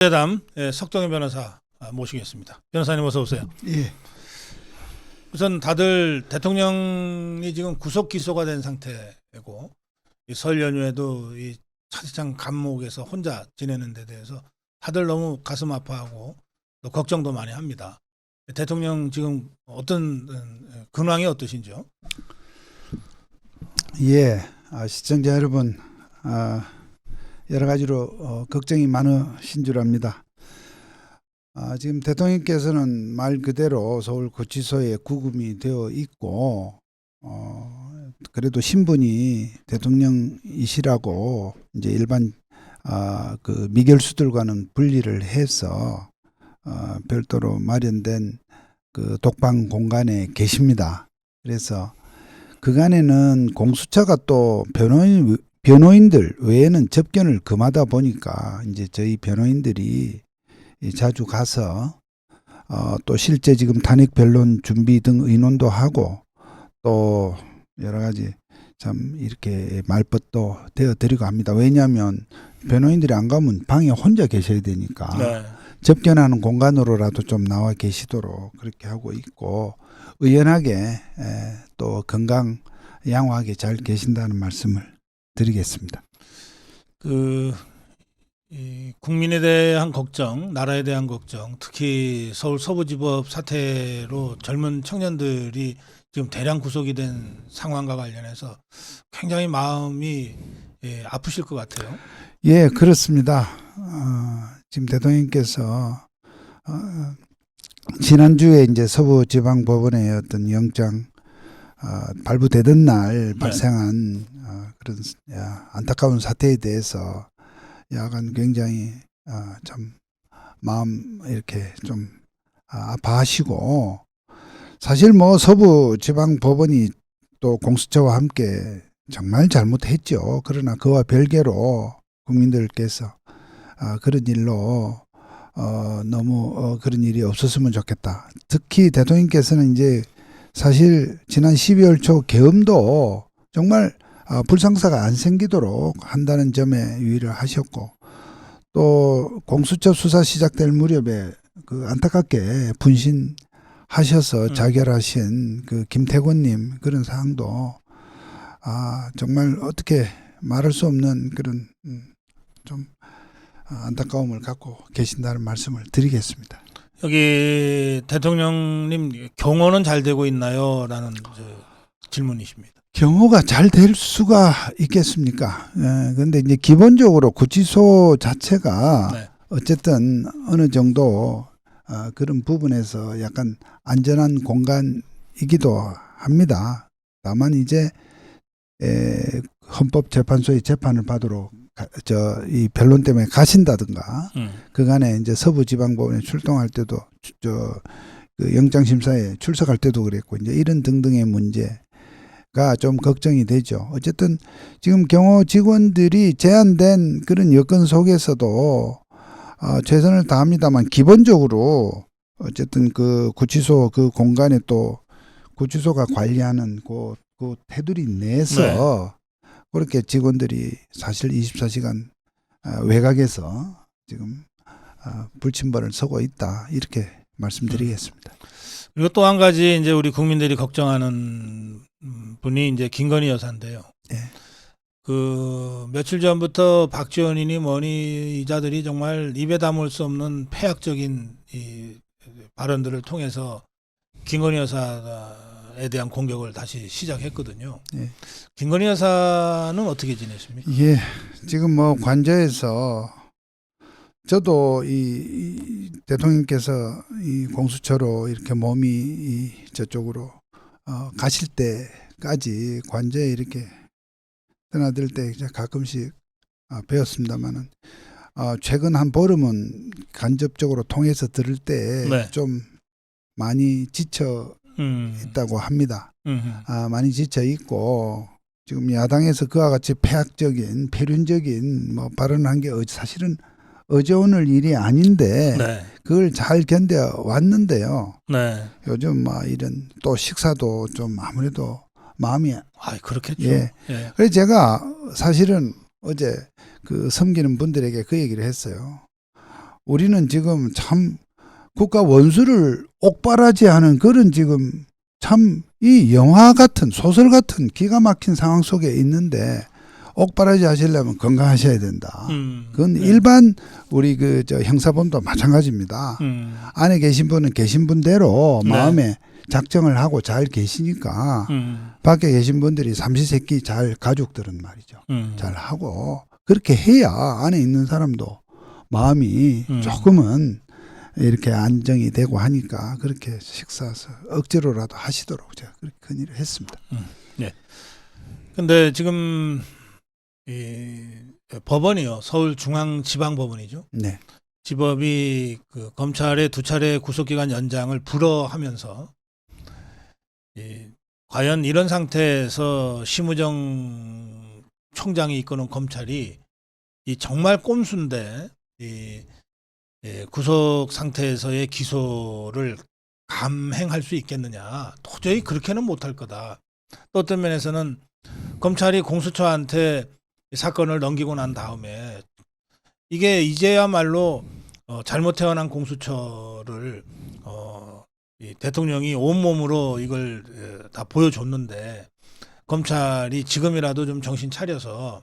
대담 석동현 변호사 모시겠습니다. 변호사님 어서 오세요. 예, 우선 다들 대통령이 지금 구속 기소가 된 상태고 이 설 연휴에도 이 차디찬 감옥에서 혼자 지내는 데 대해서 다들 너무 가슴 아파하고 또 걱정도 많이 합니다. 대통령 지금 어떤 근황이 어떠신지요? 예, 시청자 여러분, 여러 가지로 걱정이 많으신 줄 압니다. 지금 대통령께서는 말 그대로 서울구치소에 구금이 되어 있고, 그래도 신분이 대통령이시라고 이제 일반 그 미결수들과는 분리를 해서 별도로 마련된 그 독방 공간에 계십니다. 그래서 그간에는 공수처가 또 변호인들 외에는 접견을 금하다 보니까 이제 저희 변호인들이 자주 가서 또 실제 지금 탄핵 변론 준비 등 의논도 하고 또 여러 가지 참 이렇게 말벗도 되어 드리고 합니다. 왜냐하면 변호인들이 안 가면 방에 혼자 계셔야 되니까 네. 접견하는 공간으로라도 좀 나와 계시도록 그렇게 하고 있고 의연하게 또 건강 양호하게 잘 계신다는 말씀을 드리겠습니다. 이 국민에 대한 걱정, 나라에 대한 걱정, 특히 서울 서부지법 사태로 젊은 청년들이 지금 대량 구속이 된 상황과 관련해서 굉장히 마음이 아프실 것 같아요. 예, 그렇습니다. 지금 대통령께서 지난주에 이제 서부지방법원의 어떤 영장 발부되던 날 발생한 그런 안타까운 사태에 대해서 약간 굉장히 참 마음 이렇게 좀 아파하시고 사실 뭐 서부지방법원이 또 공수처와 함께 정말 잘못했죠. 그러나 그와 별개로 국민들께서 그런 일로 너무 그런 일이 없었으면 좋겠다. 특히 대통령께서는 이제 사실 지난 12월 초 계엄도 정말 불상사가 안 생기도록 한다는 점에 유의를 하셨고 또 공수처 수사 시작될 무렵에 그 안타깝게 분신하셔서 자결하신 그 김태권님 그런 사항도 정말 어떻게 말할 수 없는 그런 좀 안타까움을 갖고 계신다는 말씀을 드리겠습니다. 여기 대통령님 경호는 잘 되고 있나요? 라는 질문이십니다. 경호가 잘 될 수가 있겠습니까? 그런데 이제 기본적으로 구치소 자체가 네. 어쨌든 어느 정도 그런 부분에서 약간 안전한 공간이기도 합니다. 다만 이제 헌법재판소의 재판을 받으러 이 변론 때문에 가신다든가 그간에 이제 서부지방법원에 출동할 때도 그 영장심사에 출석할 때도 그랬고 이제 이런 등등의 문제가 좀 걱정이 되죠. 어쨌든 지금 경호 직원들이 제한된 그런 여건 속에서도 최선을 다합니다만 기본적으로 어쨌든 그 구치소 그 공간에 또 구치소가 관리하는 그 테두리 내에서 그렇게 직원들이 사실 24시간 외곽에서 지금 불침번을 서고 있다 이렇게 말씀드리겠습니다. 그리고 또 한 가지 이제 우리 국민들이 걱정하는 분이 이제 김건희 여사인데요. 예. 그 며칠 전부터 박지원이니 뭐니 이자들이 정말 입에 담을 수 없는 폐악적인 이 발언들을 통해서 김건희 여사에 대한 공격을 다시 시작했거든요. 예. 김건희 여사는 어떻게 지내십니까? 예, 지금 뭐 관저에서 저도 이 대통령께서 이 공수처로 이렇게 몸이 저쪽으로 가실 때까지 관저에 이렇게 떠나들 때 가끔씩 배웠습니다만은 최근 한 보름은 간접적으로 통해서 들을 때 좀 많이 지쳐 있다고 합니다. 많이 지쳐 있고 지금 야당에서 그와 같이 폐악적인 폐륜적인 뭐 발언한 게 사실은 어제 오늘 일이 아닌데 그걸 잘 견뎌 왔는데요. 요즘 막 이런 또 식사도 좀 아무래도 마음이 그렇겠죠. 예. 그래서 제가 사실은 어제 그 섬기는 분들에게 그 얘기를 했어요. 우리는 지금 참 국가 원수를 옥바라지하는 그런 지금 참 이 영화 같은 소설 같은 기가 막힌 상황 속에 있는데 옥바라지 하시려면 건강하셔야 된다. 그건 네. 일반 우리 그 저 형사범도 마찬가지입니다. 안에 계신 분은 계신 분대로 네. 마음에 작정을 하고 잘 계시니까 밖에 계신 분들이 삼시세끼 잘 가족들은 말이죠. 잘 하고 그렇게 해야 안에 있는 사람도 마음이 조금은 이렇게 안정이 되고 하니까 그렇게 식사서 억지로라도 하시도록 제가 그렇게 건의를 했습니다. 네. 근데 지금 이 법원이요, 서울중앙지방법원이죠. 네. 지법이 그 검찰의 2차례 구속기간 연장을 불허하면서 과연 이런 상태에서 심우정 총장이 이끄는 검찰이 이 정말 꼼수인데 구속 상태에서의 기소를 감행할 수 있겠느냐? 도저히 그렇게는 못할 거다. 또 어떤 면에서는 검찰이 공수처한테 이 사건을 넘기고 난 다음에 이게 이제야말로 잘못 태어난 공수처를 이 대통령이 온몸으로 이걸 다 보여줬는데 검찰이 지금이라도 좀 정신 차려서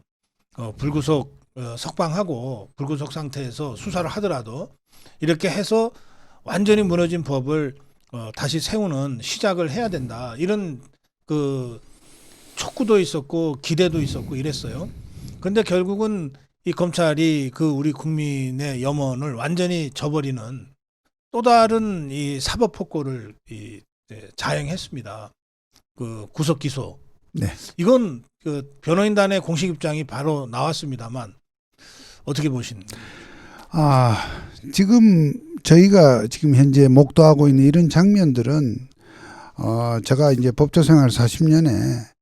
불구속 석방하고 불구속 상태에서 수사를 하더라도 이렇게 해서 완전히 무너진 법을 다시 세우는 시작을 해야 된다. 이런 그 촉구도 있었고 기대도 있었고 이랬어요. 근데 결국은 이 검찰이 그 우리 국민의 염원을 완전히 저버리는 또 다른 이 사법 폭거를 자행했습니다. 그 구속 기소. 네. 이건 그 변호인단의 공식 입장이 바로 나왔습니다만 어떻게 보십니까? 지금 저희가 지금 현재 목도하고 있는 이런 장면들은 제가 이제 법조 생활 40년에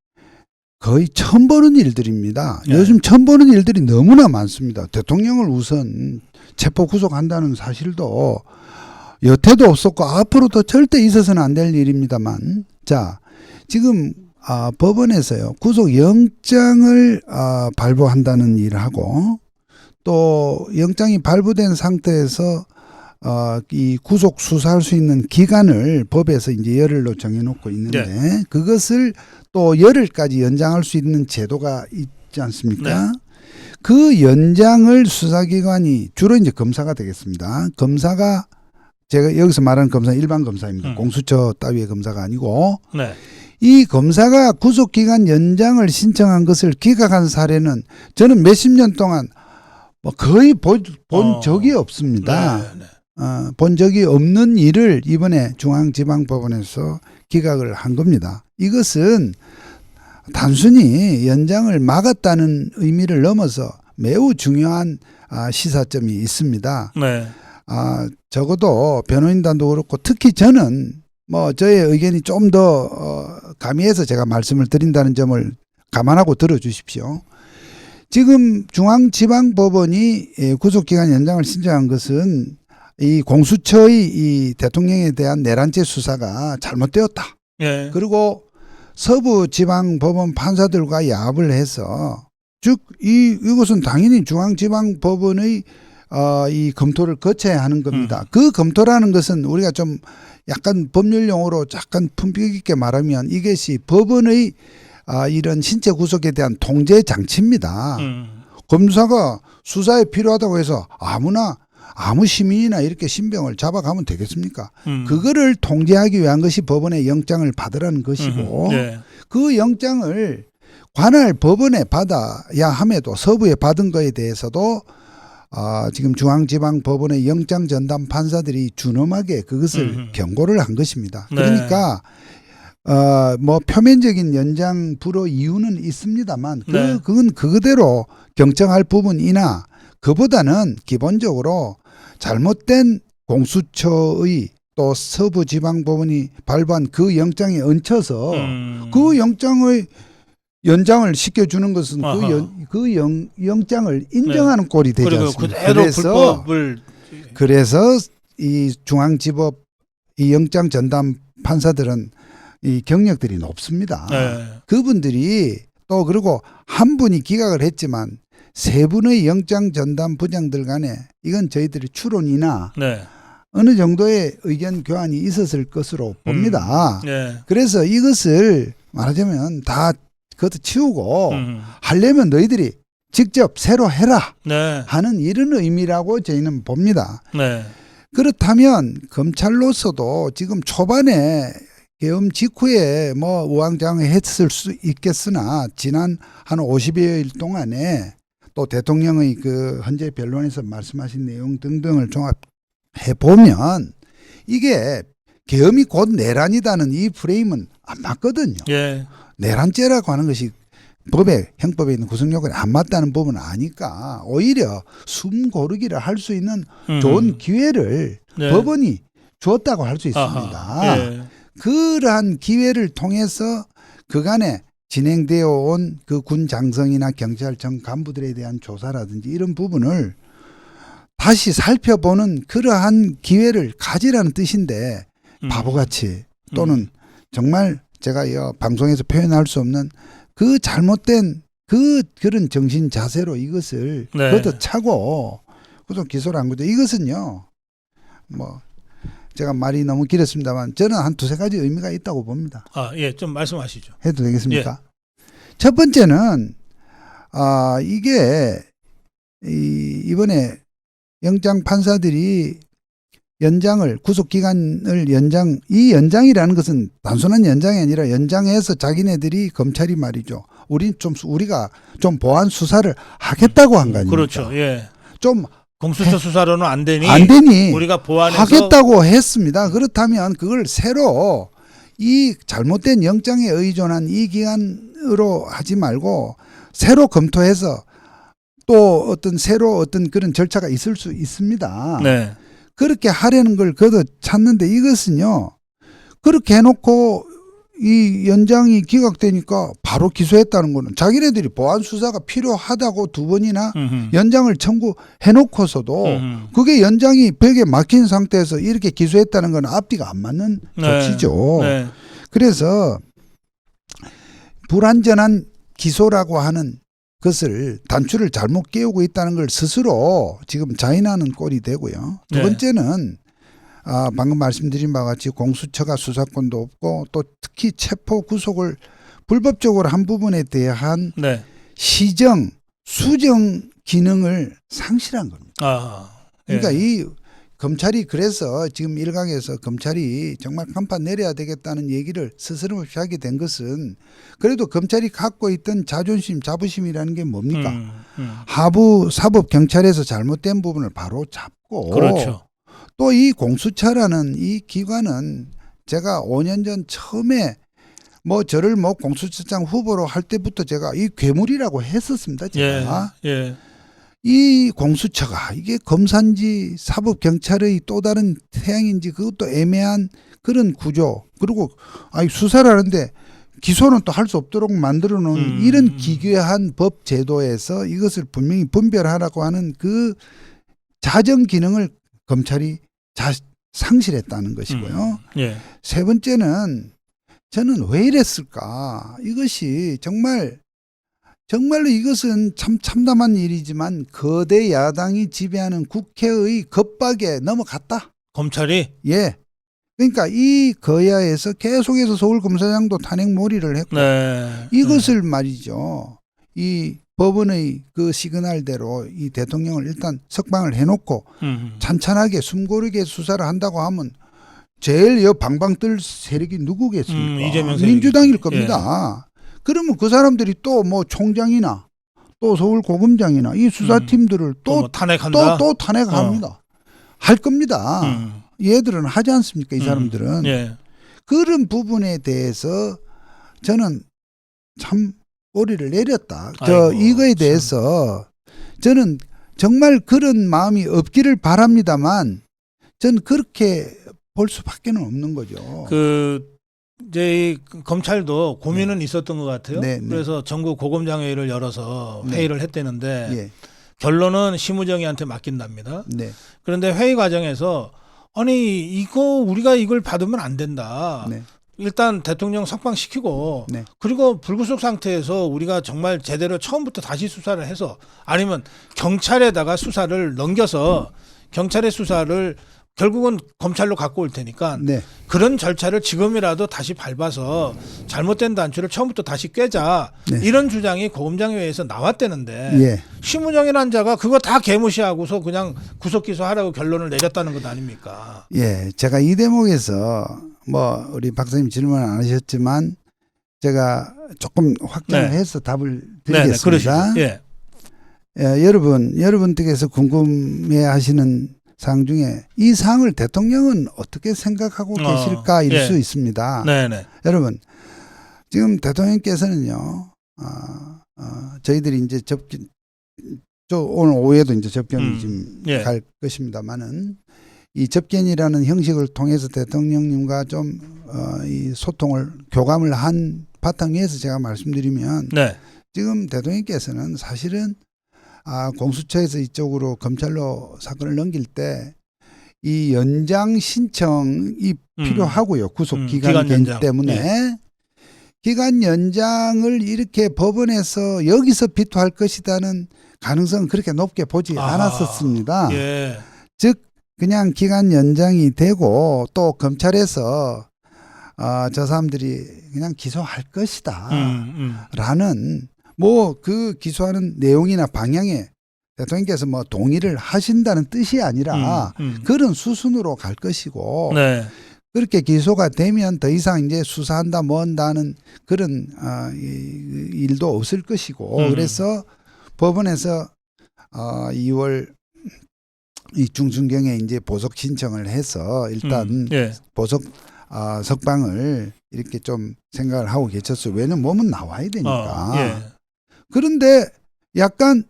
거의 처음 보는 일들입니다. 네. 요즘 처음 보는 일들이 너무나 많습니다. 대통령을 우선 체포 구속한다는 사실도 여태도 없었고 앞으로도 절대 있어서는 안 될 일입니다만, 자 지금 법원에서요 구속 영장을 발부한다는 일을 하고 또 영장이 발부된 상태에서 이 구속 수사할 수 있는 기간을 법에서 이제 열흘로 정해놓고 있는데 그것을 또 열흘까지 연장할 수 있는 제도가 있지 않습니까? 그 연장을 수사기관이 주로 이제 검사가 되겠습니다. 검사가 제가 여기서 말하는 검사는 일반 검사입니다. 공수처 따위의 검사가 아니고 이 검사가 구속기간 연장을 신청한 것을 기각한 사례는 저는 몇십 년 동안 거의 본 적이 없습니다. 본 적이 없는 일을 이번에 중앙지방법원에서 기각을 한 겁니다. 이것은 단순히 연장을 막았다는 의미를 넘어서 매우 중요한 시사점이 있습니다. 적어도 변호인단도 그렇고 특히 저는 저의 의견이 좀 더 가미해서 제가 말씀을 드린다는 점을 감안하고 들어주십시오. 지금 중앙지방법원이 구속기간 연장을 신청한 것은 이 공수처의 이 대통령에 대한 내란죄 수사가 잘못되었다. 그리고 서부지방법원 판사들과 야합을 해서 즉 이것은 당연히 중앙지방법원의 이 검토를 거쳐야 하는 겁니다. 그 검토라는 것은 우리가 좀 약간 법률 용어로 약간 품격 있게 말하면 이것이 법원의 이런 신체 구속에 대한 통제 장치입니다. 검사가 수사에 필요하다고 해서 아무 시민이나 이렇게 신병을 잡아가면 되겠습니까? 그거를 통제하기 위한 것이 법원의 영장을 받으라는 것이고 그 영장을 관할 법원에 받아야 함에도 서부에 받은 거에 대해서도 지금 중앙지방법원의 영장 전담 판사들이 준엄하게 그것을 경고를 한 것입니다. 그러니까 표면적인 연장 불허 이유는 있습니다만 그건 그대로 경청할 부분이나 그보다는 기본적으로 잘못된 공수처의 또 서부지방법원이 발부한 그 영장에 얹혀서 그 영장의 연장을 시켜주는 것은 그 영장을 인정하는 꼴이 되지 않습니까? 그래서 이 중앙지법 이 영장 전담 판사들은 이 경력들이 높습니다. 그분들이 또 그리고 한 분이 기각을 했지만 세 분의 영장 전담 부장들 간에 이건 저희들이 추론이나 네. 어느 정도의 의견 교환이 있었을 것으로 봅니다. 네. 그래서 이것을 말하자면 다 그것도 치우고 음. 하려면 너희들이 직접 새로 해라 네. 하는 이런 의미라고 저희는 봅니다. 네. 그렇다면 검찰로서도 지금 초반에 계엄 직후에 뭐 우왕좌왕했을 수 있겠으나 지난 한 50여일 동안에 또 대통령의 그 헌재 변론에서 말씀하신 내용 등등을 종합해 보면 이게 계엄이 곧 내란이다는 이 프레임은 안 맞거든요. 예. 내란죄라고 하는 것이 법에 형법에 있는 구성 요건에 안 맞다는 부분은 아니까 오히려 숨 고르기를 할 수 있는 좋은 기회를 네. 법원이 주었다고 할 수 있습니다. 아하. 예. 그러한 기회를 통해서 그간에 진행되어 온 그 군 장성이나 경찰청 간부들에 대한 조사라든지 이런 부분을 다시 살펴보는 그러한 기회를 가지라는 뜻인데 바보같이 또는 정말 제가 이 방송에서 표현할 수 없는 그 잘못된 그런 정신 자세로 이것을 네. 걷어차고 그래서 기소를 한 거죠. 이것은요. 뭐 제가 말이 너무 길었습니다만 저는 한 두세 가지 의미가 있다고 봅니다. 아, 예, 좀 말씀하시죠. 해도 되겠습니까? 첫 번째는 이게 이번에 영장 판사들이 연장을 구속 기간을 이 연장이라는 것은 단순한 연장이 아니라 연장해서 자기네들이 검찰이 말이죠. 우리가 좀 보안 수사를 하겠다고 한 거 아닙니까? 그렇죠. 예. 좀 공수처 수사로는 안 되니 우리가 보완해서 하겠다고 했습니다. 그렇다면 그걸 새로 이 잘못된 영장에 의존한 이 기간으로 하지 말고 새로 검토해서 또 어떤 그런 절차가 있을 수 있습니다. 네. 그렇게 하려는 걸 걷어찼는데 이것은요. 그렇게 해놓고 이 연장이 기각되니까 바로 기소했다는 거는 자기네들이 보안 수사가 필요하다고 두 번이나 연장을 청구해놓고서도 그게 연장이 벽에 막힌 상태에서 이렇게 기소했다는 건 앞뒤가 안 맞는 조치죠. 네. 그래서 불완전한 기소라고 하는 것을 단추를 잘못 깨우고 있다는 걸 스스로 지금 자인하는 꼴이 되고요. 두 네. 번째는 방금 말씀드린 바와 같이 공수처가 수사권도 없고 또 특히 체포 구속을 불법적으로 한 부분에 대한 네. 시정, 수정 기능을 상실한 겁니다. 아, 예. 그러니까 이 검찰이 그래서 지금 일각에서 검찰이 정말 간판 내려야 되겠다는 얘기를 스스럼 없이 하게 된 것은 그래도 검찰이 갖고 있던 자존심, 자부심이라는 게 뭡니까? 하부 사법 경찰에서 잘못된 부분을 바로 잡고 그렇죠. 또 이 공수처라는 이 기관은 제가 5년 전 처음에 저를 공수처장 후보로 할 때부터 제가 이 괴물이라고 했었습니다. 제가. 예. 이 공수처가 이게 검사인지 사법 경찰의 또 다른 태양인지 그것도 애매한 그런 구조. 그리고 수사를 하는데 기소는 또 할 수 없도록 만들어 놓은 이런 기괴한 법 제도에서 이것을 분명히 분별하라고 하는 그 자정 기능을 검찰이 상실했다는 것이고요. 예. 세 번째는 저는 왜 이랬을까? 이것이 정말로 이것은 참 참담한 일이지만 거대 야당이 지배하는 국회의 겁박에 넘어갔다. 검찰이 예. 그러니까 이 거야에서 계속해서 서울검사장도 탄핵몰이를 했고 네. 이것을 말이죠. 이 법원의 그 시그널대로 이 대통령을 일단 석방을 해놓고 찬찬하게 숨고르게 수사를 한다고 하면 제일 방방 뜰 세력이 누구겠습니까? 이재명 세력이. 민주당일 겁니다. 그러면 그 사람들이 또 총장이나 또 서울고검장이나 이 수사팀들을 또 탄핵한다. 또 탄핵합니다. 할 겁니다. 얘들은 하지 않습니까? 이 사람들은. 예. 그런 부분에 대해서 저는 참 꼬리를 내렸다. 이거에 대해서 저는 정말 그런 마음이 없기를 바랍니다만 저는 그렇게 볼 수밖에 없는 거죠. 이제 이 검찰도 고민은 있었던 것 같아요. 네. 그래서 전국 고검장회의를 열어서 회의를 했대는데 예. 결론은 심우정이한테 맡긴답니다. 네. 그런데 회의 과정에서 아니 이걸 받으면 안 된다. 네. 일단 대통령 석방시키고 네. 그리고 불구속 상태에서 우리가 정말 제대로 처음부터 다시 수사를 해서 아니면 경찰에다가 수사를 넘겨서 경찰의 수사를 결국은 검찰로 갖고 올 테니까 네. 그런 절차를 지금이라도 다시 밟아서 잘못된 단추를 처음부터 다시 꿰자 네. 이런 주장이 고검장회의에서 나왔대는데 예. 심은영이라는 자가 그거 다 개무시하고서 그냥 구속 기소하라고 결론을 내렸다는 것 아닙니까? 예. 제가 이 대목에서 뭐 우리 박사님 질문 안 하셨지만 제가 조금 확장을 네. 해서 답을 네네, 드리겠습니다. 그러시죠. 예. 예, 여러분께서 궁금해하시는 사항 중에 이 사항을 대통령은 어떻게 생각하고 계실까 일 예. 수 있습니다. 네네. 여러분 지금 대통령께서는요, 저희들이 이제 오늘 오후에도 이제 접견이 지금 예. 갈 것입니다만은 이 접견이라는 형식을 통해서 대통령님과 좀 이 소통을 교감을 한 바탕 위에서 제가 말씀드리면 네. 지금 대통령께서는 사실은 공수처에서 이쪽으로 검찰로 사건을 넘길 때 이 연장 신청이 필요하고요. 구속 기간 연장. 때문에 예. 기간 연장을 이렇게 법원에서 여기서 비토할 것이라는 가능성은 그렇게 높게 보지 않았었습니다. 예. 즉 그냥 기간 연장이 되고 또 검찰에서 저 사람들이 그냥 기소할 것이다 라는 뭐 그 기소하는 내용이나 방향에 대통령께서 뭐 동의를 하신다는 뜻이 아니라 그런 수순으로 갈 것이고 네. 그렇게 기소가 되면 더 이상 이제 수사한다 뭐 한다는 그런 일도 없을 것이고 그래서 법원에서 2월 이 중순경에 이제 보석 신청을 해서 일단 예. 보석 석방을 이렇게 좀 생각을 하고 계셨어요. 왜냐면 몸은 나와야 되니까. 예. 그런데 약간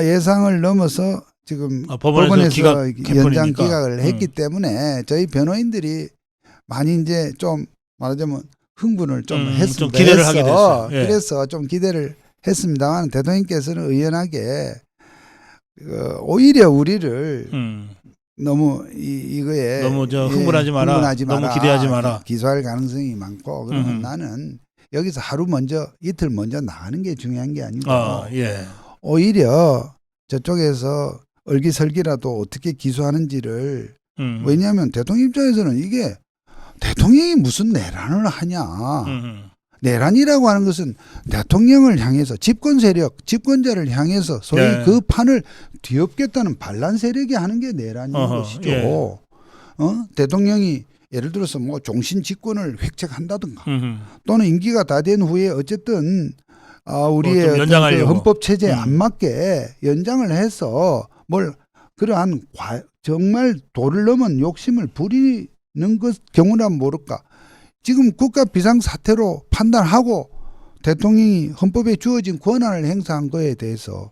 예상을 넘어서 지금 법원에서 연장 기각을 했기 때문에 저희 변호인들이 많이 이제 좀 말하자면 흥분을 좀 했습니다. 좀 기대를 하게 됐어요. 예. 그래서 좀 기대를 했습니다만 대통령께서는 의연하게 오히려 우리를 너무 이거에 너무 흥분하지 마라. 너무 기대하지 마라. 기소할 가능성이 많고 그러면 나는 여기서 이틀 먼저 나가는 게 중요한 게 아니고 예. 오히려 저쪽에서 얼기설기라도 어떻게 기소하는지를 왜냐하면 대통령 입장에서는 이게 대통령이 무슨 내란을 하냐. 내란이라고 하는 것은 대통령을 향해서 집권 세력, 집권자를 향해서 소위 네. 그 판을 뒤엎겠다는 반란 세력이 하는 게 내란인 것이죠. 예. 대통령이 예를 들어서 뭐 종신 집권을 획책한다든가 또는 임기가 다 된 후에 어쨌든 우리의 그 헌법 체제에 안 맞게 연장을 해서 뭘 그러한 정말 도를 넘은 욕심을 부리는 경우라면 모를까. 지금 국가 비상사태로 판단하고 대통령이 헌법에 주어진 권한을 행사한 거에 대해서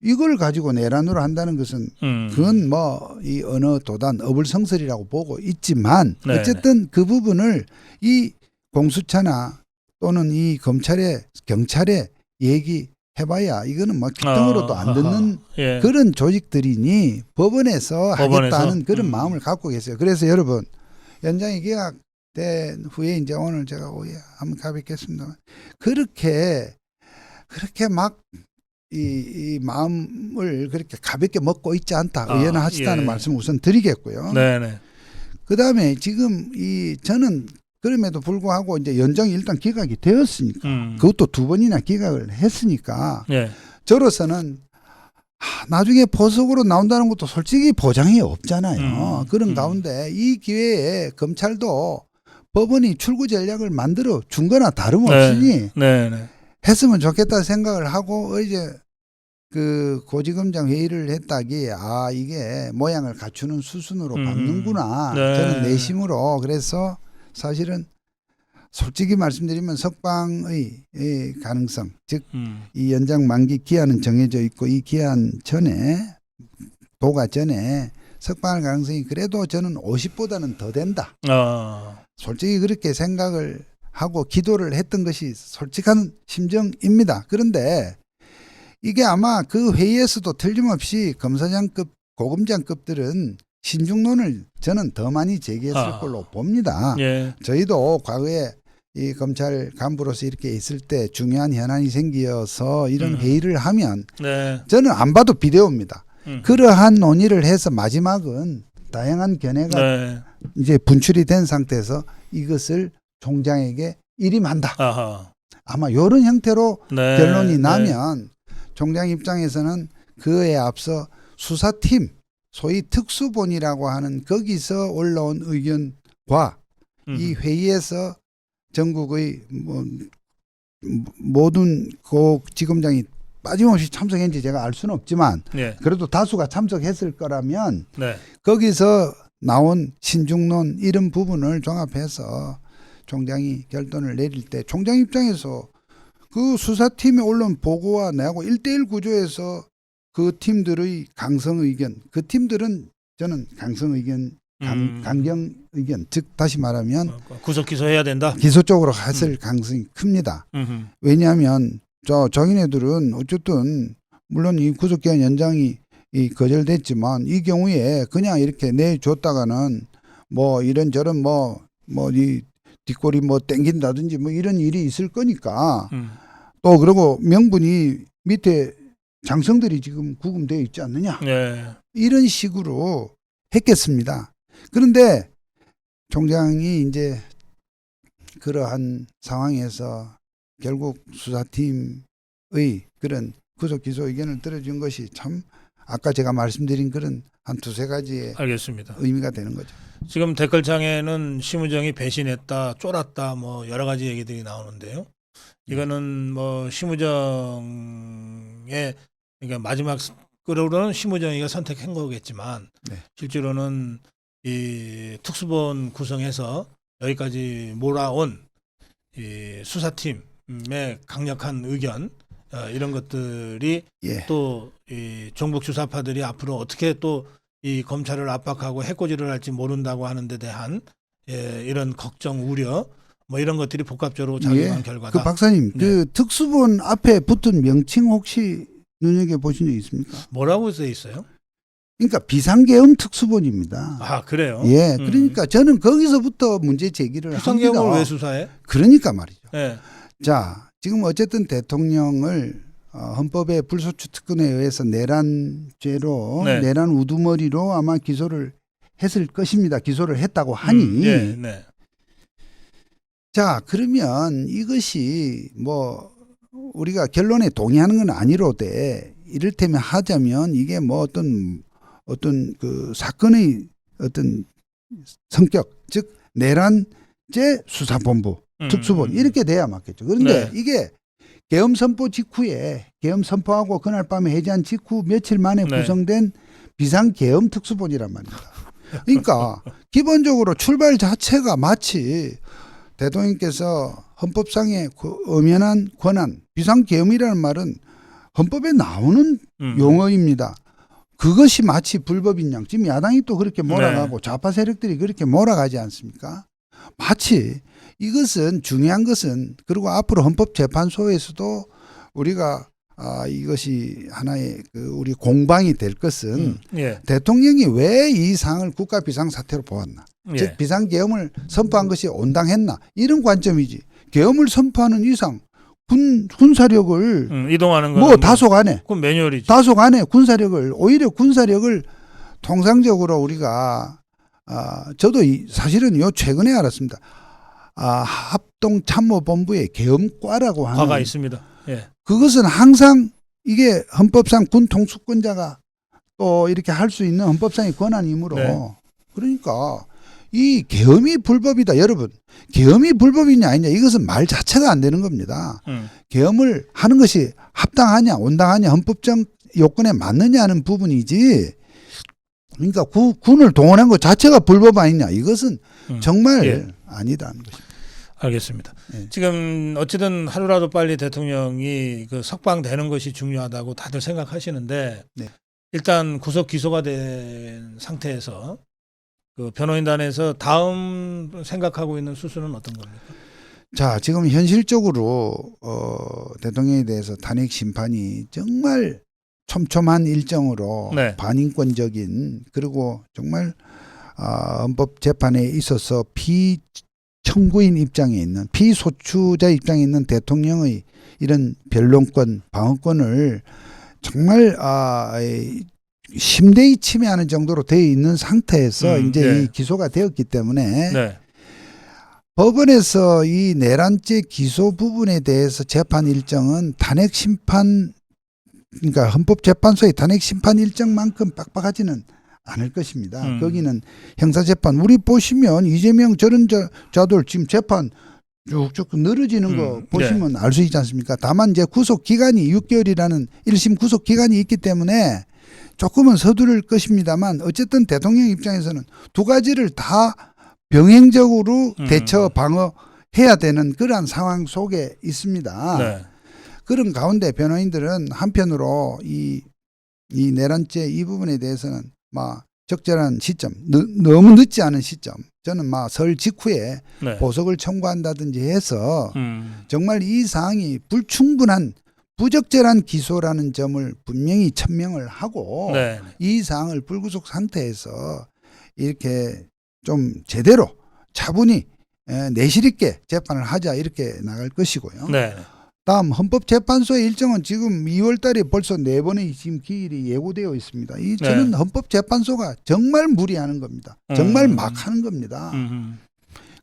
이걸 가지고 내란으로 한다는 것은 그건 뭐 이 어느 도단 어불성설이라고 보고 있지만 네. 어쨌든 그 부분을 이 공수처나 또는 이 경찰에 얘기해봐야 이거는 뭐 귓등으로도 안 듣는 예. 그런 조직들이니 법원에서 하겠다는 그런 마음을 갖고 계세요. 그래서 여러분 연장이 기각된 후에 이제 오늘 제가 오후에 한번 가뵙겠습니다. 그렇게 막 이 마음을 그렇게 가볍게 먹고 있지 않다. 의연하시다는 예. 말씀을 우선 드리겠고요. 네네. 그 다음에 지금 저는 그럼에도 불구하고 이제 연장이 일단 기각이 되었으니까 그것도 2번이나 기각을 했으니까 예. 저로서는 나중에 보석으로 나온다는 것도 솔직히 보장이 없잖아요. 그런 가운데 이 기회에 검찰도 법원이 출구 전략을 만들어 준 거나 다름없으니 네. 했으면 좋겠다 생각을 하고 이제 그 고지검장 회의를 했다기 이게 모양을 갖추는 수순으로 밟는구나. 네. 저는 내심으로 그래서 사실은 솔직히 말씀드리면 석방의 가능성 즉 이 연장 만기 기한은 정해져 있고 이 기한 전에 도가 전에 석방할 가능성이 그래도 저는 50보다는 더 된다. 솔직히 그렇게 생각을 하고 기도를 했던 것이 솔직한 심정입니다. 그런데 이게 아마 그 회의에서도 틀림없이 검사장급 고검장급들은 신중론을 저는 더 많이 제기했을 걸로 봅니다. 예. 저희도 과거에 이 검찰 간부로서 이렇게 있을 때 중요한 현안이 생겨서 이런 회의를 하면 네. 저는 안 봐도 비디오입니다. 그러한 논의를 해서 마지막은 다양한 견해가 네. 이제 분출이 된 상태에서 이것을 총장에게 일임한다. 아하. 아마 이런 형태로 네. 결론이 네. 나면 총장 입장에서는 그에 앞서 수사팀 소위 특수본이라고 하는 거기서 올라온 의견과 이 회의에서 전국의 모든 지검장이 빠짐없이 참석했는지 제가 알 수는 없지만 네. 그래도 다수가 참석했을 거라면 네. 거기서 나온 신중론 이런 부분을 종합해서 총장이 결론을 내릴 때 총장 입장에서 그 수사팀에 올라온 보고와 내하고 1대1 구조에서 그 팀들의 강성 의견, 그 팀들은 저는 강성 의견, 강경 의견, 즉 다시 말하면 구속 기소해야 된다. 기소 쪽으로 갔을 가능성이 큽니다. 왜냐하면 자기네들은 어쨌든 물론 이 구속기한 연장이 거절됐지만 이 경우에 그냥 이렇게 내줬다가는 뭐 이런저런 이 뒷골이 땡긴다든지 이런 일이 있을 거니까 또 그리고 명분이 밑에 장성들이 지금 구금되어 있지 않느냐 네. 이런 식으로 했겠습니다. 그런데 총장이 이제 그러한 상황에서 결국 수사팀의 그런 구속 기소 의견을 들어준 것이 참 아까 제가 말씀드린 그런 한 두세 가지의 알겠습니다. 의미가 되는 거죠. 지금 댓글창에는 심우정이 배신했다, 쫄았다, 여러 가지 얘기들이 나오는데요. 이거는 심우정의 그러니까 마지막으로는 심우정이가 선택한 거겠지만 네. 실제로는 이 특수본 구성해서 여기까지 몰아온 이 수사팀의 강력한 의견 이런 것들이 예. 또 이 종북 주사파들이 앞으로 어떻게 또 이 검찰을 압박하고 해코지를 할지 모른다고 하는 데 대한 이런 걱정, 우려 이런 것들이 복합적으로 작용한 결과다. 그 박사님, 네. 그 특수본 앞에 붙은 명칭 혹시 눈여겨 보신 적 있습니까? 뭐라고 써 있어요? 그러니까 비상계엄 특수본입니다. 아, 그래요? 예, 그러니까 저는 거기서부터 문제 제기를 비상계엄을 합니다. 왜 수사해? 그러니까 말이죠. 네. 자, 지금 어쨌든 대통령을 헌법의 불소추 특권에 의해서 내란죄로 네. 내란 우두머리로 아마 기소를 했을 것입니다. 기소를 했다고 하니 네, 네. 자, 그러면 이것이 우리가 결론에 동의하는 건 아니로되 이를테면 하자면 이게 어떤 그 사건의 어떤 성격, 즉 내란죄 수사본부 특수본 이렇게 돼야 맞겠죠. 그런데 네. 이게 계엄 선포 직후에 계엄 선포하고 그날 밤에 해제한 직후 며칠 만에 네. 구성된 비상계엄 특수본이란 말입니다. 그러니까 기본적으로 출발 자체가 마치 대통령께서 헌법상의 엄연한 권한, 비상계엄이라는 말은 헌법에 나오는 용어입니다. 그것이 마치 불법인 양. 지금 야당이 또 그렇게 몰아가고 좌파 세력들이 그렇게 몰아가지 않습니까? 마치 이것은 중요한 것은 그리고 앞으로 헌법재판소에서도 우리가 이것이 하나의 우리 공방이 될 것은 예. 대통령이 왜 이 상을 국가 비상사태로 보았나? 예. 즉 비상계엄을 선포한 것이 온당했나? 이런 관점이지. 계엄을 선포하는 이상 군사력을 이동하는 거 다소간에 그건 매뉴얼이지. 다소간에 오히려 군사력을 통상적으로 우리가 저도 사실은 최근에 알았습니다. 합동참모본부의 계엄과라고 하는 과가 있습니다. 예. 그것은 항상 이게 헌법상 군 통수권자가 또 이렇게 할 수 있는 헌법상의 권한이므로 네. 그러니까 이 계엄이 불법이다. 여러분, 계엄이 불법이냐 아니냐 이것은 말 자체가 안 되는 겁니다. 계엄을 하는 것이 합당하냐 온당하냐 헌법적 요건에 맞느냐는 부분이지 그러니까 군을 동원한 것 자체가 불법 아니냐 이것은 정말 아니다는 것입니다. 알겠습니다. 예. 지금 어찌든 하루라도 빨리 대통령이 석방되는 것이 중요하다고 다들 생각하시는데 네. 일단 구속 기소가 된 상태에서 그 변호인단에서 다음 생각하고 있는 수순은 어떤 겁니까? 자, 지금 현실적으로 대통령에 대해서 탄핵 심판이 정말 촘촘한 일정으로 네. 반인권적인 그리고 정말 헌법재판에 있어서 피청구인 입장에 있는 피소추자 입장에 있는 대통령의 이런 변론권, 방어권을 정말 심대히 침해하는 정도로 되어 있는 상태에서 이제 네. 이 기소가 되었기 때문에 네. 법원에서 이 내란죄 기소 부분에 대해서 재판 일정은 탄핵 심판 그러니까 헌법재판소의 탄핵 심판 일정만큼 빡빡하지는 않을 것입니다. 거기는 형사재판 우리 보시면 이재명 저런 자들 지금 재판 쭉쭉 늘어지는 거 보시면 알 수 있지 않습니까? 다만 이제 구속 기간이 6개월이라는 1심 구속 기간이 있기 때문에 조금은 서두를 것입니다만 어쨌든 대통령 입장에서는 두 가지를 다 병행적으로 대처 방어해야 되는 그러한 상황 속에 있습니다. 네. 그런 가운데 변호인들은 한편으로 이 내란죄 이 부분에 대해서는 막 적절한 시점, 너무 늦지 않은 시점, 저는 막 설 직후에 네. 보석을 청구한다든지 해서 정말 이 사항이 불충분한 부적절한 기소라는 점을 분명히 천명을 하고 네. 이 사항을 불구속 상태에서 이렇게 좀 제대로 차분히 내실 있게 재판을 하자 이렇게 나갈 것이고요. 네. 다음 헌법재판소의 일정은 지금 2월 달에 벌써 4번의 지금 기일이 예고되어 있습니다. 저는 헌법재판소가 정말 무리하는 겁니다. 정말 막 하는 겁니다.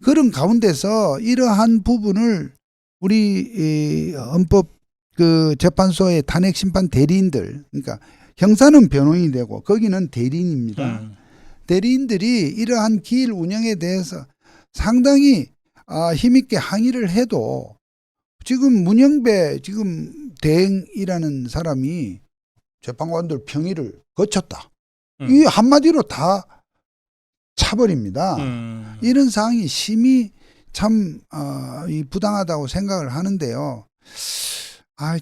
그런 가운데서 이러한 부분을 우리 헌법 그 재판소의 탄핵 심판 대리인들, 그러니까 형사는 변호인이 되고 거기는 대리인입니다. 대리인들이 이러한 기일 운영에 대해서 상당히 힘있게 항의를 해도 지금 문영배 지금 대행이라는 사람이 재판관들 평의를 거쳤다. 이 한마디로 다 차버립니다. 이런 상황이 심히 참 부당하다고 생각을 하는데요.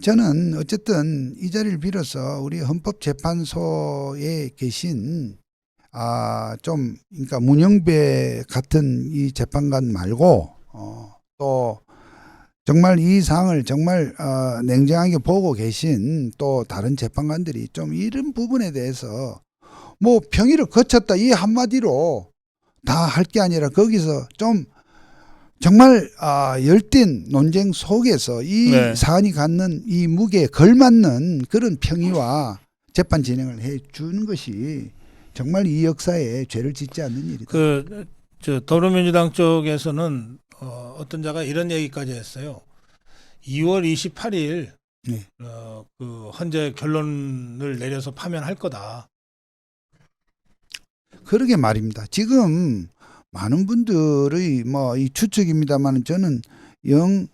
저는 어쨌든 이 자리를 빌어서 우리 헌법재판소에 계신 좀 그러니까 문영배 같은 이 재판관 말고 또 정말 이 사항을 정말 냉정하게 보고 계신 또 다른 재판관들이 좀 이런 부분에 대해서 뭐 평의를 거쳤다 이 한마디로 다 할 게 아니라 거기서 좀 정말 열띤 논쟁 속에서 이 사안이 갖는 이 무게에 걸맞는 그런 평의와 재판 진행을 해 주는 것이 정말 이 역사에 죄를 짓지 않는 일이다. 더불어민주당 쪽에서는 어떤 자가 이런 얘기까지 했어요. 2월 28일 네. 그 헌재 결론을 내려서 파면할 거다. 그러게 말입니다. 지금 많은 분들의 뭐 이 추측입니다만 저는 영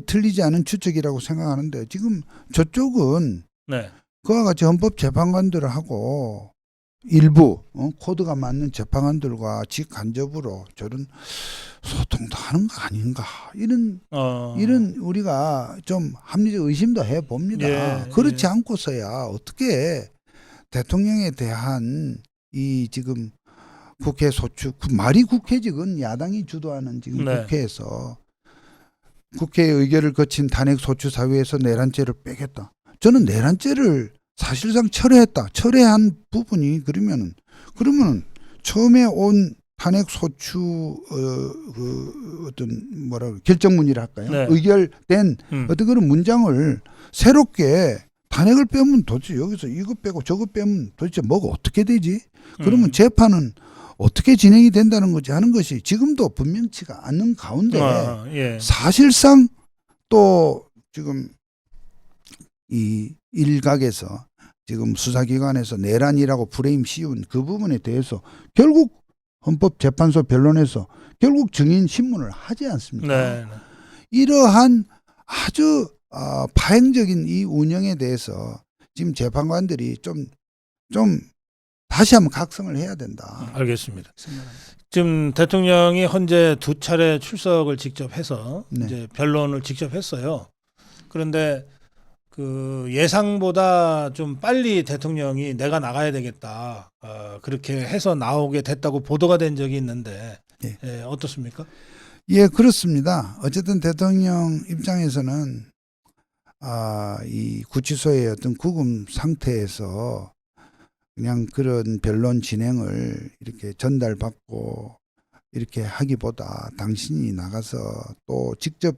틀리지 않은 추측이라고 생각하는데 지금 저쪽은 그와 같이 헌법재판관들하고 일부 코드가 맞는 재판관들과 직간접으로 저런 소통도 하는 거 아닌가 이런 우리가 좀 합리적 의심도 해봅니다. 그렇지 않고서야 어떻게 대통령에 대한 이 지금 국회 소추 말이 국회지 그건 야당이 주도하는 지금 국회에서 국회의 의결을 거친 탄핵 소추 사유에서 내란죄를 빼겠다. 저는 내란죄를 사실상 철회한 부분이 그러면 처음에 온 탄핵 소추 어떤 결정문이라 할까요? 의결된 어떤 그런 문장을 새롭게 탄핵을 빼면 도대체 여기서 이거 빼고 저거 빼면 도대체 뭐가 어떻게 되지? 그러면 재판은 어떻게 진행이 된다는 거지 하는 것이 지금도 분명치가 않는 가운데 사실상 또 지금 이 일각에서 지금 수사기관에서 내란이라고 프레임 씌운 그 부분에 대해서 결국 헌법재판소 변론에서 결국 증인 신문을 하지 않습니까? 이러한 아주 파행적인 이 운영에 대해서 지금 재판관들이 좀 다시 한번 각성을 해야 된다. 알겠습니다. 지금 대통령이 헌재 2차례 출석을 직접 해서 이제 변론을 직접 했어요. 그런데 그 예상보다 좀 빨리 대통령이 내가 나가야 되겠다 그렇게 해서 나오게 됐다고 보도가 된 적이 있는데 어떻습니까? 예, 그렇습니다. 어쨌든 대통령 입장에서는 이 구치소의 어떤 구금 상태에서 그냥 그런 변론 진행을 이렇게 전달받고 이렇게 하기보다 당신이 나가서 또 직접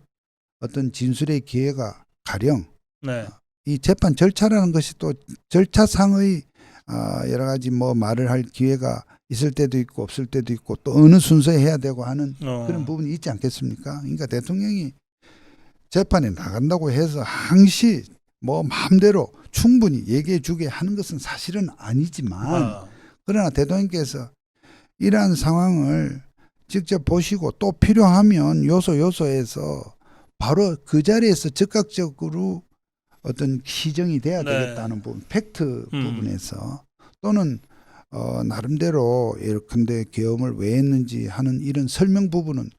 어떤 진술의 기회가 가령 네. 이 재판 절차라는 것이 또 절차상의 여러 가지 뭐 말을 할 기회가 있을 때도 있고 없을 때도 있고 또 어느 순서에 해야 되고 하는 그런 부분이 있지 않겠습니까? 그러니까 대통령이 재판에 나간다고 해서 항시 뭐 마음대로 충분히 얘기해 주게 하는 것은 사실은 아니지만 그러나 대통령께서 이러한 상황을 직접 보시고 또 필요하면 요소에서 바로 그 자리에서 즉각적으로 어떤 시정이 돼야 네. 되겠다는 부분, 팩트 부분에서 또는 나름대로 예컨대 계엄을 왜 했는지 하는 이런 설명 부분은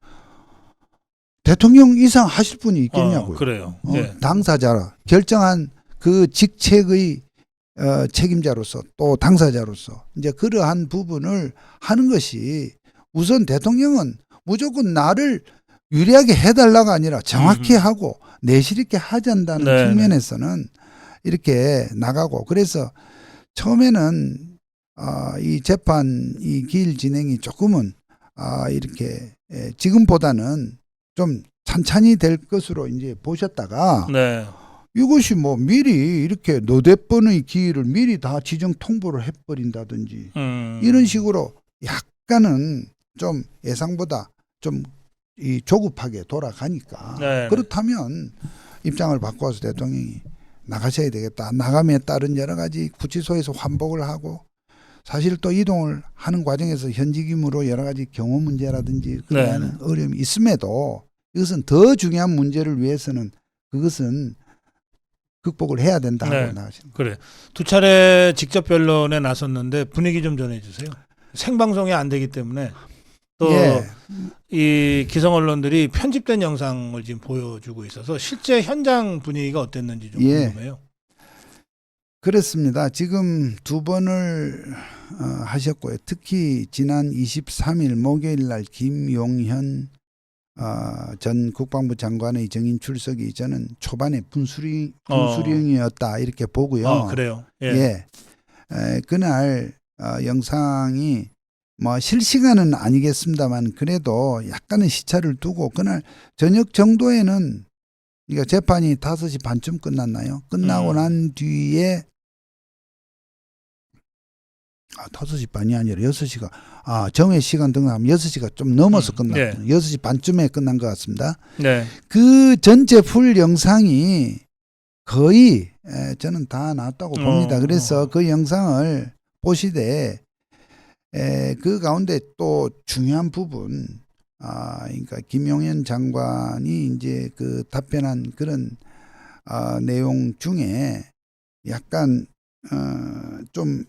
대통령 이상 하실 분이 있겠냐고요. 그래요. 당사자 결정한 그 직책의 책임자로서 또 당사자로서 이제 그러한 부분을 하는 것이 우선 대통령은 무조건 나를 유리하게 해달라가 아니라 정확히 하고 내실 있게 하자는 네. 측면에서는 이렇게 나가고 그래서 처음에는 이 재판 이 기일 진행이 조금은 이렇게 지금보다는 좀 찬찬히 될 것으로 이제 보셨다가 네. 이것이 뭐 미리 이렇게 너댓 번의 기일을 미리 다 지정 통보를 해버린다든지 이런 식으로 약간은 좀 예상보다 좀 이 조급하게 돌아가니까 네. 그렇다면 입장을 바꿔서 대통령이 나가셔야 되겠다. 나감에 따른 여러 가지 구치소에서 환복을 하고 사실 또 이동을 하는 과정에서 현직임으로 여러 가지 경호 문제라든지 그런 어려움이 있음에도 이것은 더 중요한 문제를 위해서는 그것은 극복을 해야 된다 하고 나가시는 거예요. 그래. 두 차례 직접 변론에 나섰는데 분위기 좀 전해주세요. 생방송이 안 되기 때문에 또 이 기성 언론들이 편집된 영상을 지금 보여주고 있어서 실제 현장 분위기가 어땠는지 좀 궁금해요. 그렇습니다. 지금 두 번을 하셨고요. 특히 지난 23일 목요일 날 김용현 전 국방부 장관의 정인 출석이 저는 초반에 분수령이었다 이렇게 보고요. 그래요. 그날 영상이 뭐 실시간은 아니겠습니다만 그래도 약간의 시차를 두고 그날 저녁 정도에는 그러니까 재판이 5시 반쯤 끝났나요? 끝나고 난 뒤에 5시 반이 아니라 6시가 정회 시간 등하면 6시가 좀 넘어서 끝났거든요. 6시 반쯤에 끝난 것 같습니다. 그 전체 풀 영상이 거의 저는 다 나왔다고 봅니다. 그래서 그 영상을 보시되 그 가운데 또 중요한 부분 그러니까 김용현 장관이 이제 그 답변한 그런 내용 중에 약간 좀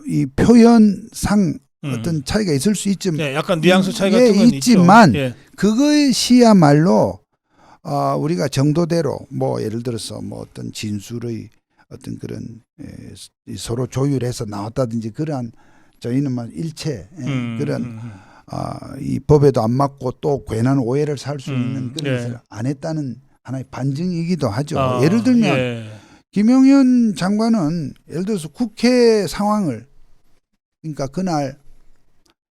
이 표현상 어떤 차이가 있을 수 있지만 약간 뉘앙스 차이 같은 건 있지만 그것이야말로 우리가 정도대로 뭐 예를 들어서 뭐 어떤 진술의 어떤 그런 서로 조율해서 나왔다든지 그러한 저희는 막 일체 그런 이 법에도 안 맞고 또 괜한 오해를 살 수 있는 그런 것을 안 했다는 하나의 반증이기도 하죠. 예를 들면 김용현 장관은 예를 들어서 국회 상황을 그러니까 그날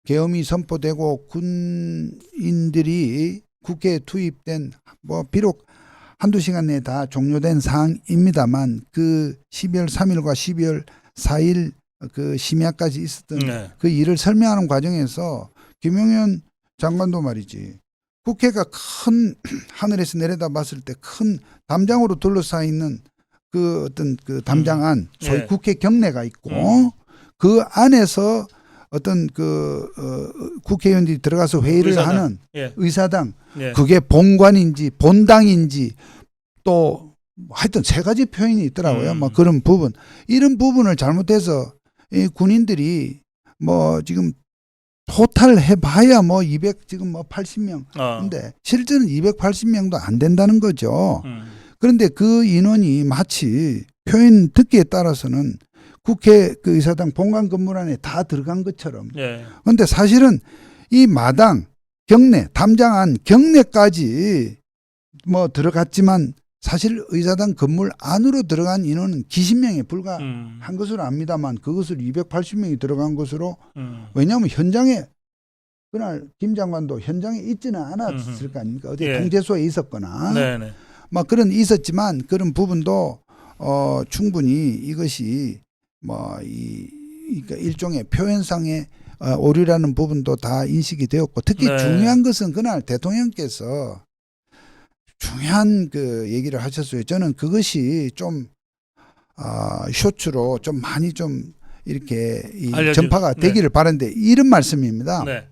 계엄이 선포되고 군인들이 국회에 투입된 뭐 비록 한두 시간 내에 다 종료된 사항입니다만 그 12월 3일과 12월 4일 그 심야까지 있었던 그 일을 설명하는 과정에서 김용현 장관도 말이지 국회가 큰 하늘에서 내려다 봤을 때 큰 담장으로 둘러싸여 있는 그 어떤 그 담장 안 소위 국회 경내가 있고 그 안에서 어떤 그 국회의원들이 들어가서 회의를 의사당. 하는 의사당 그게 본관인지 본당인지 또 하여튼 세 가지 표현이 있더라고요. 뭐 그런 부분 이런 부분을 잘못해서 이 군인들이 뭐 지금 토탈 해봐야 뭐 200 지금 뭐 80명 근데 실제는 280명도 안 된다는 거죠. 그런데 그 인원이 마치 표현 듣기에 따라서는 국회 그 의사당 본관 건물 안에 다 들어간 것처럼. 그런데 사실은 이 마당 경내 담장 안 경내까지 뭐 들어갔지만 사실 의사당 건물 안으로 들어간 인원은 기십 명에 불과한 것으로 압니다만 그것을 280명이 들어간 것으로 왜냐하면 현장에 그날 김 장관도 현장에 있지는 않았을 거 아닙니까? 어디 예. 통제소에 있었거나 네네. 막 그런 있었지만 그런 부분도 충분히 이것이 그러니까 일종의 표현상의 오류라는 부분도 다 인식이 되었고 특히 네. 중요한 것은 그날 대통령께서 중요한 그 얘기를 하셨어요. 저는 그것이 좀 쇼츠로 좀 많이 좀 이렇게 전파가 되기를 바라는데 이런 말씀입니다. 네.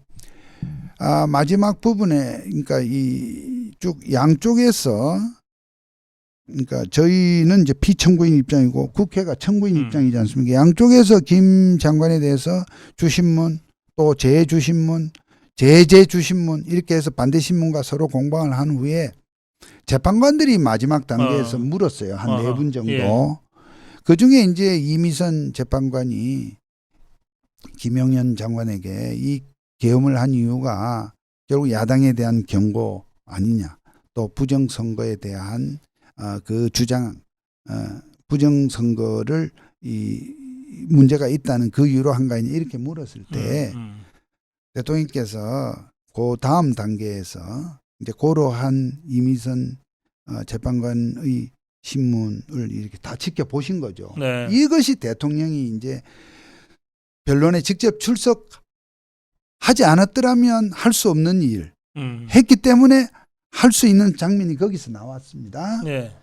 마지막 부분에 그러니까 이 쭉 양쪽에서 그러니까 저희는 이제 피청구인 입장이고 국회가 청구인 입장이지 않습니까? 양쪽에서 김 장관에 대해서 주신문 또 재주신문, 재주신문 이렇게 해서 반대 신문과 서로 공방을 한 후에 재판관들이 마지막 단계에서 물었어요. 한 4분 정도. 예. 그 중에 이제 이미선 재판관이 김용현 장관에게 이 계엄을 한 이유가 결국 야당에 대한 경고 아니냐. 또 부정선거에 대한 그 주장, 부정선거를 이 문제가 있다는 그 이유로 한 거 아니냐. 이렇게 물었을 때 대통령께서 그 다음 단계에서 이제 고로한 이미선 재판관의 신문을 이렇게 다 지켜보신 거죠. 네. 이것이 대통령이 이제 변론에 직접 출석하지 않았더라면 할 수 없는 일 했기 때문에 할 수 있는 장면이 거기서 나왔습니다. 네.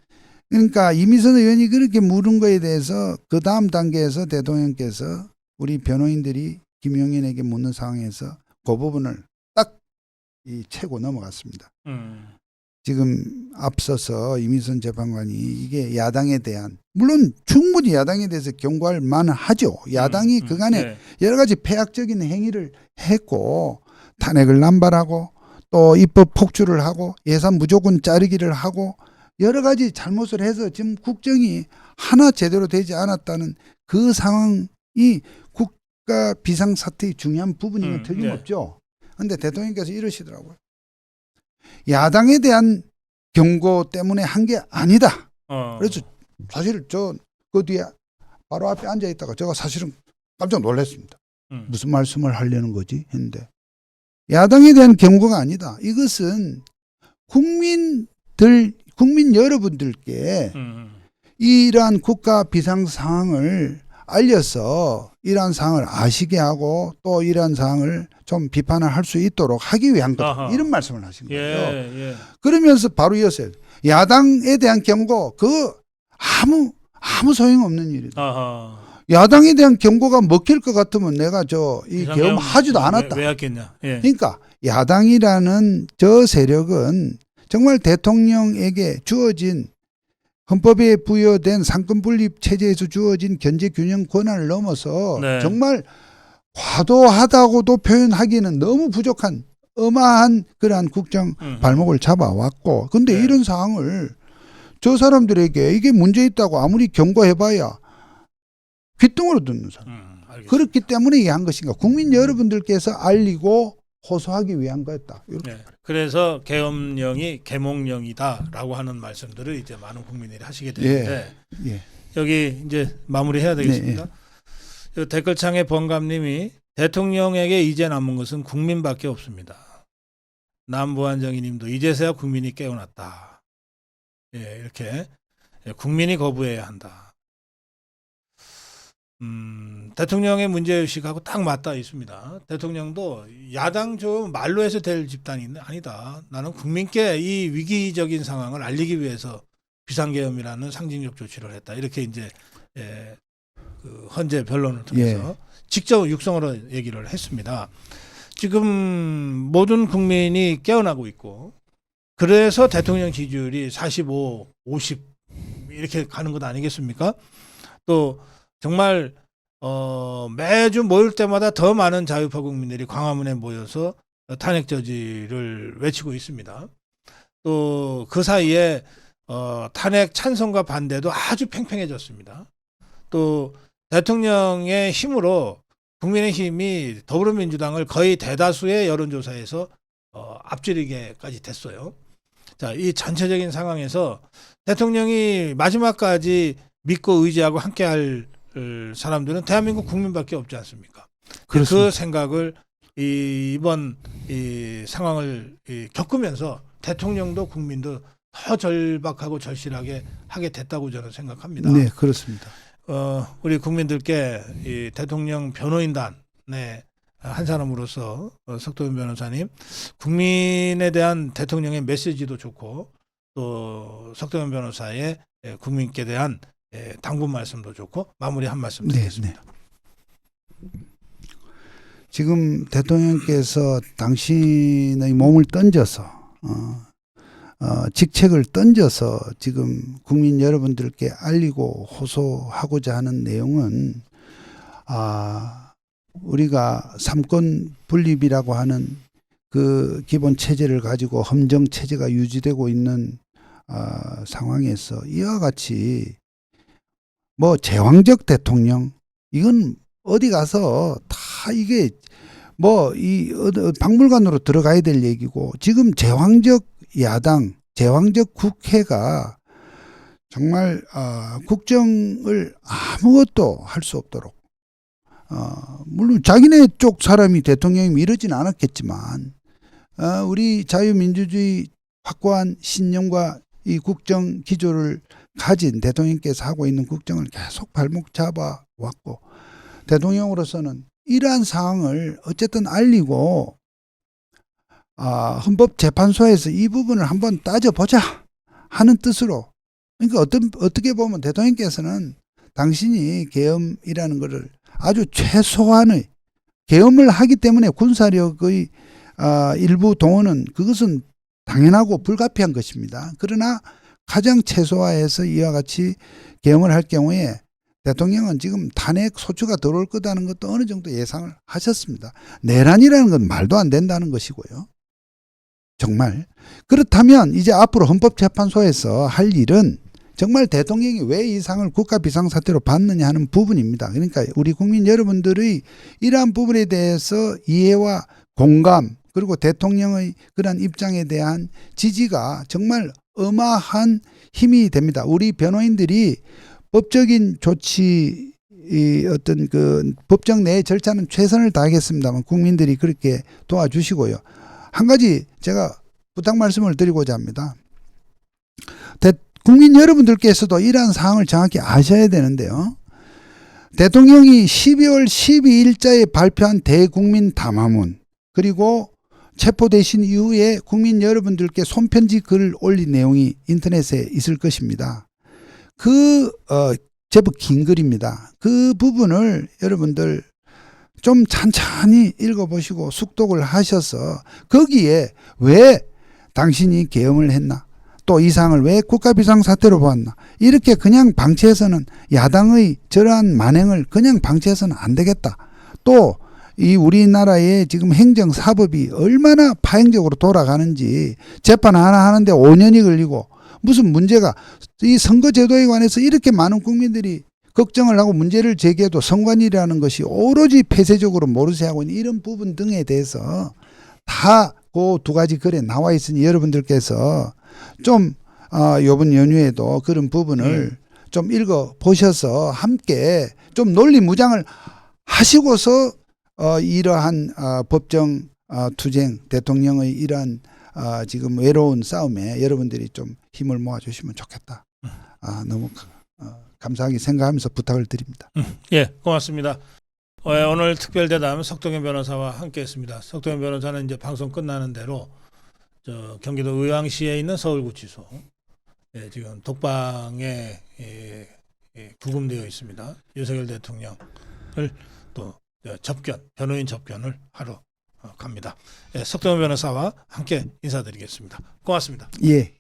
그러니까 이미선 의원이 그렇게 물은 거에 대해서 그 다음 단계에서 대통령께서 우리 변호인들이 김용현에게 묻는 상황에서 그 부분을 딱 채고 넘어갔습니다. 지금 앞서서 이미선 재판관이 이게 야당에 대한 물론 충분히 야당에 대해서 경고할 만은 하죠. 야당이 그간에 네. 여러 가지 폐악적인 행위를 했고 탄핵을 남발하고 또 입법 폭주를 하고 예산 무조건 자르기를 하고 여러 가지 잘못을 해서 지금 국정이 하나 제대로 되지 않았다는 그 상황이 국가 비상사태의 중요한 부분이면 틀림없죠. 그런데 대통령께서 이러시더라고요. 야당에 대한 경고 때문에 한 게 아니다. 그래서 사실 저 그 뒤에 바로 앞에 앉아 있다가 제가 사실은 깜짝 놀랐습니다. 무슨 말씀을 하려는 거지 했는데 야당에 대한 경고가 아니다. 이것은 국민 여러분들께 이러한 국가 비상 상황을 알려서 이러한 상황을 아시게 하고 또 이러한 상황을 좀 비판을 할 수 있도록 하기 위한 거다. 이런 말씀을 하신 거예요. 예. 그러면서 바로 이었어요. 야당에 대한 경고 그 아무 소용없는 일이다. 야당에 대한 경고가 먹힐 것 같으면 내가 이 계엄 하지도 않았다. 왜 했겠냐. 예. 그러니까 야당이라는 저 세력은 정말 대통령에게 주어진 헌법에 부여된 상권분립 체제에서 주어진 견제균형 권한을 넘어서 네. 정말 과도하다고도 표현하기는 너무 부족한 어마한 그러한 국정 발목을 잡아왔고 근데 네. 이런 상황을 저 사람들에게 이게 문제 있다고 아무리 경고해봐야 귓등으로 듣는 사람. 그렇기 때문에 이게 한 것인가. 국민 여러분들께서 알리고 호소하기 위한 거였다. 이렇게. 네. 그래서 계엄령이 계몽령이다라고 하는 말씀들을 이제 많은 국민들이 하시게 되는데 예. 여기 이제 마무리해야 되겠습니다. 네. 댓글창에 번감님이 대통령에게 이제 남은 것은 국민밖에 없습니다. 남부안정희님도 이제서야 국민이 깨어났다. 예, 이렇게 국민이 거부해야 한다. 대통령의 문제의식하고 딱 맞닿아 있습니다. 대통령도 야당 좀 말로 해서 될 집단이 아니다. 나는 국민께 이 위기적인 상황을 알리기 위해서 비상계엄이라는 상징적 조치를 했다. 이렇게 이제 그 헌재 변론을 통해서 직접 육성으로 얘기를 했습니다. 지금 모든 국민이 깨어나고 있고 그래서 대통령 지지율이 45, 50 이렇게 가는 것 아니겠습니까? 또 정말 매주 모일 때마다 더 많은 자유파 국민들이 광화문에 모여서 탄핵 저지를 외치고 있습니다. 또 그 사이에 탄핵 찬성과 반대도 아주 팽팽해졌습니다. 또 대통령의 힘으로 국민의힘이 더불어민주당을 거의 대다수의 여론조사에서 앞지르게까지 됐어요. 자, 이 전체적인 상황에서 대통령이 마지막까지 믿고 의지하고 함께할 사람들은 대한민국 국민밖에 없지 않습니까? 그렇습니다. 그 생각을 이번 이 상황을 겪으면서 대통령도 국민도 더 절박하고 절실하게 하게 됐다고 저는 생각합니다. 네, 그렇습니다. 우리 국민들께 이 대통령 변호인단의 한 사람으로서 석도현 변호사님, 국민에 대한 대통령의 메시지도 좋고 또 석도현 변호사의 국민께 대한 당부 말씀도 좋고 마무리 한 말씀 드리겠습니다. 지금 대통령께서 당신의 몸을 던져서 직책을 던져서 지금 국민 여러분들께 알리고 호소하고자 하는 내용은 우리가 삼권 분립이라고 하는 그 기본 체제를 가지고 헌정 체제가 유지되고 있는 상황에서 이와 같이 뭐 제왕적 대통령 이건 어디 가서 다 이게 뭐 이 박물관으로 들어가야 될 얘기고 지금 제왕적 야당, 제왕적 국회가 정말 국정을 아무것도 할 수 없도록 물론 자기네 쪽 사람이 대통령이 이러진 않았겠지만 우리 자유민주주의 확고한 신념과 이 국정 기조를 가진 대통령께서 하고 있는 국정을 계속 발목 잡아 왔고 대통령으로서는 이러한 상황을 어쨌든 알리고 헌법재판소에서 이 부분을 한번 따져보자 하는 뜻으로 그러니까 어떻게 보면 대통령께서는 당신이 계엄이라는 것을 아주 최소한의 계엄을 하기 때문에 군사력의 일부 동원은 그것은 당연하고 불가피한 것입니다. 그러나 가장 최소화해서 이와 같이 계엄을 할 경우에 대통령은 지금 탄핵 소추가 들어올 거다는 것도 어느 정도 예상을 하셨습니다. 내란이라는 건 말도 안 된다는 것이고요. 정말 그렇다면 이제 앞으로 헌법재판소에서 할 일은 정말 대통령이 왜 이 상을 국가 비상사태로 받느냐 하는 부분입니다. 그러니까 우리 국민 여러분들의 이러한 부분에 대해서 이해와 공감 그리고 대통령의 그런 입장에 대한 지지가 정말 어마한 힘이 됩니다. 우리 변호인들이 법적인 조치 어떤 그 법정 내의 절차는 최선을 다하겠습니다만 국민들이 그렇게 도와주시고요. 한 가지 제가 부탁 말씀을 드리고자 합니다. 국민 여러분들께서도 이러한 사항을 정확히 아셔야 되는데요. 대통령이 12월 12일자에 발표한 대국민 담화문 그리고 체포되신 이후에 국민 여러분들께 손편지 글을 올린 내용이 인터넷에 있을 것입니다. 제법 긴 글입니다. 그 부분을 여러분들 좀 찬찬히 읽어보시고 숙독을 하셔서 거기에 왜 당신이 계엄을 했나 또 이 사항을 왜 국가비상사태로 보았나 이렇게 그냥 방치해서는 야당의 저러한 만행을 그냥 방치해서는 안 되겠다. 또 이 우리나라의 지금 행정사법이 얼마나 파행적으로 돌아가는지 재판 하나 하는데 5년이 걸리고 무슨 문제가 이 선거제도에 관해서 이렇게 많은 국민들이 걱정을 하고 문제를 제기해도 선관위라는 것이 오로지 폐쇄적으로 몰으세 하고 있는 이런 부분 등에 대해서 다 그 두 가지 글에 나와 있으니 여러분들께서 좀 이번 연휴에도 그런 부분을 좀 읽어 보셔서 함께 좀 논리무장을 하시고서 이러한 법정 투쟁 대통령의 이러한 지금 외로운 싸움에 여러분들이 좀 힘을 모아주시면 좋겠다. 너무 감사하게 생각하면서 부탁을 드립니다. 예, 고맙습니다. 오늘 특별대담 석동현 변호사와 함께했습니다. 석동현 변호사는 이제 방송 끝나는 대로 경기도 의왕시에 있는 서울구치소 지금 독방에 구금되어 있습니다. 윤석열 대통령을 또 변호인 접견을 하러 갑니다. 석동현 변호사와 함께 인사드리겠습니다. 고맙습니다. 예.